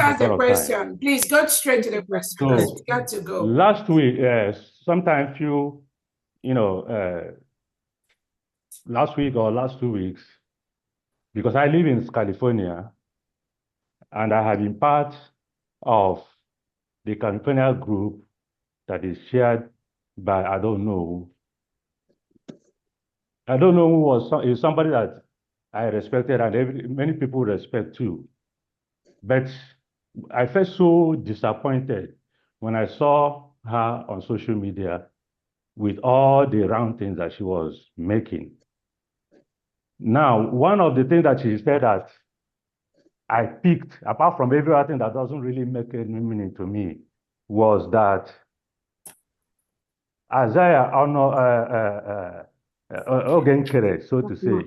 ask the question. Please go straight to the question. So, We got to go. Last week, sometime last week or last 2 weeks, because I live in California, and I have been part of the California group that is shared by, I don't know who is somebody that I respected and many people respect too. But I felt so disappointed when I saw her on social media with all the round things that she was making. Now, one of the things that she said that I picked, apart from everything that doesn't really make any meaning to me, was that Isaiah Nkere, so to say,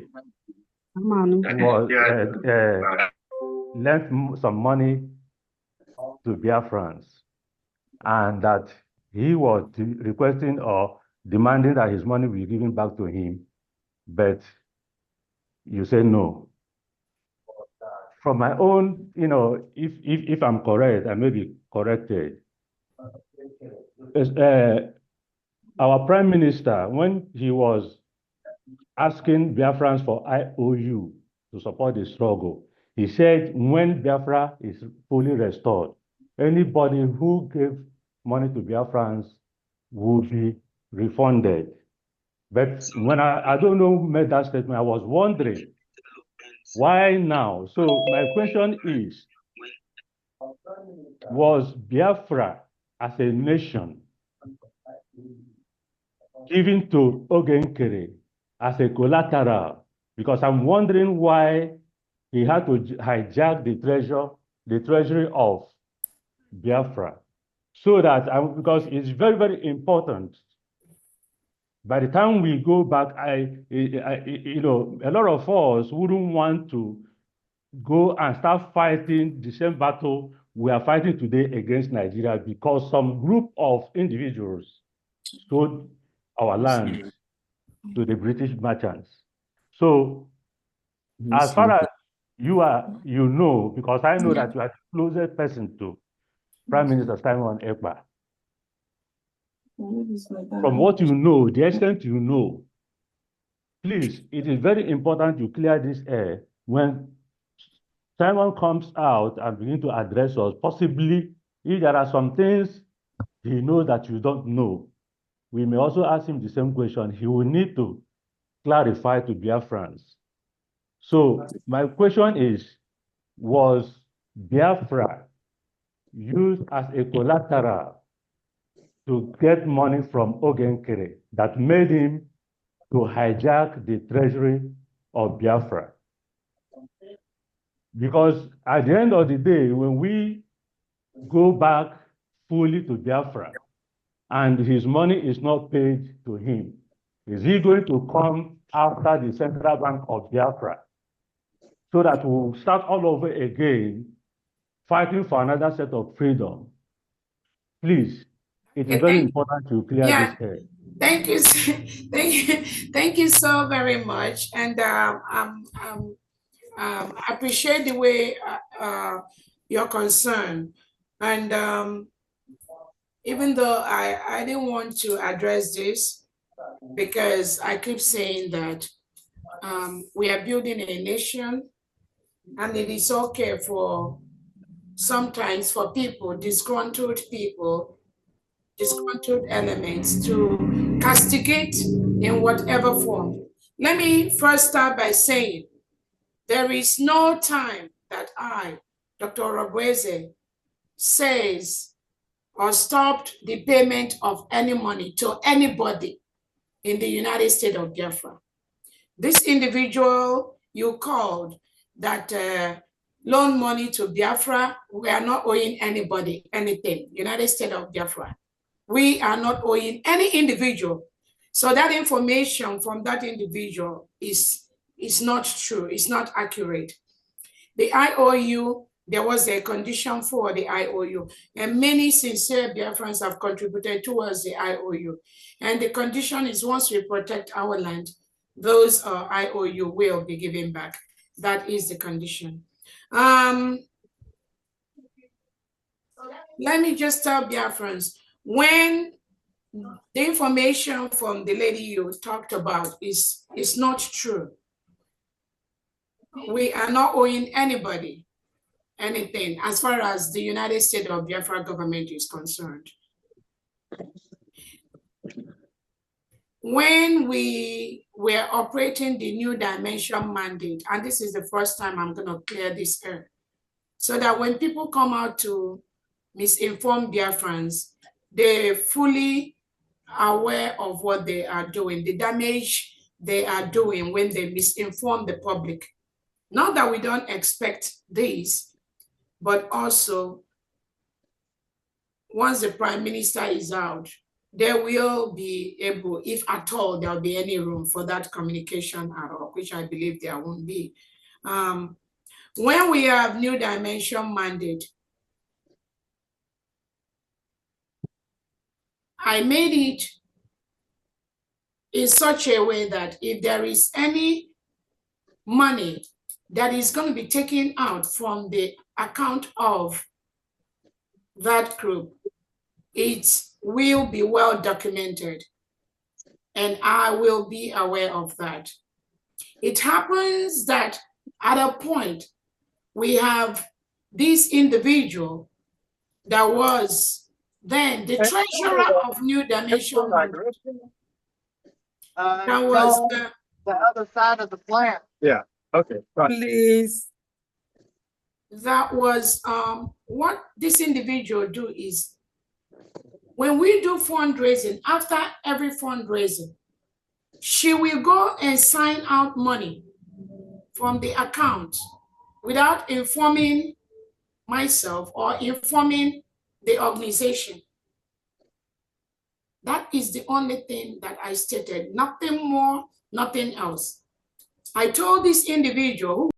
was lent some money to Biafrans, and that he was requesting or demanding that his money be given back to him, but you say no. From my own, if I'm correct, I may be corrected. Our Prime Minister, when he was asking Biafrans for IOU to support the struggle, he said when Biafra is fully restored, anybody who gave money to Biafrans will be refunded. But when I don't know who made that statement, I was wondering, why now? So my question is, was Biafra as a nation given to Nkere as a collateral? Because I'm wondering why he had to hijack the treasury of Biafra. So that, because it's very, very important. By the time we go back, a lot of us wouldn't want to go and start fighting the same battle we are fighting today against Nigeria, because some group of individuals sold our land to the British merchants. So, as far as you know, because I know that you are the closest person to Prime Minister Simon Ekpa. From what you know, the extent you know, please, it is very important you clear this air when Simon comes out and begins to address us. Possibly, if there are some things he knows that you don't know, we may also ask him the same question. He will need to clarify to Biafrans. So my question is, was Biafra used as a collateral to get money from Nkere that made him to hijack the treasury of Biafra? Because at the end of the day, when we go back fully to Biafra and his money is not paid to him, is he going to come after the Central Bank of Biafra so that we'll start all over again, fighting for another set of freedom? Please, it is very important to clear this air. Thank you, thank you so very much, and I appreciate the way you're concerned. And even though I didn't want to address this, because I keep saying that we are building a nation, and it is okay for sometimes for people, disgruntled elements, to castigate in whatever form. Let me first start by saying there is no time that I, Dr. Robueze, says or stopped the payment of any money to anybody in the United States of Biafra. This individual you called that loan money to Biafra, we are not owing anybody anything. United States of Biafra, we are not owing any individual. So that information from that individual is not true, it's not accurate. The IOU, there was a condition for the IOU, and many sincere Biafrans have contributed towards the IOU. And the condition is, once we protect our land, those IOU will be given back. That is the condition. let me just tell Biafrans, when the information from the lady you talked about is not true, we are not owing anybody anything as far as the United States of Biafra government is concerned. When we were operating the New Dimension mandate, and this is the first time I'm going to clear this air, so that when people come out to misinform Biafrans, they're fully aware of what they are doing, the damage they are doing when they misinform the public. Not that we don't expect this, but also once the Prime Minister is out, there will be able, if at all there'll be any room for that communication at all, which I believe there won't be. When we have New Dimension mandate, I made it in such a way that if there is any money that is going to be taken out from the account of that group, it will be well documented, and I will be aware of that. It happens that at a point, we have this individual that was then the treasurer of New Dimension. That was the other side of the plant. Yeah, okay, right. Please. that was what this individual do is, when we do fundraising, after every fundraising, she will go and sign out money from the account without informing myself or informing the organization. That is the only thing that I stated, nothing more, nothing else. I told this individual who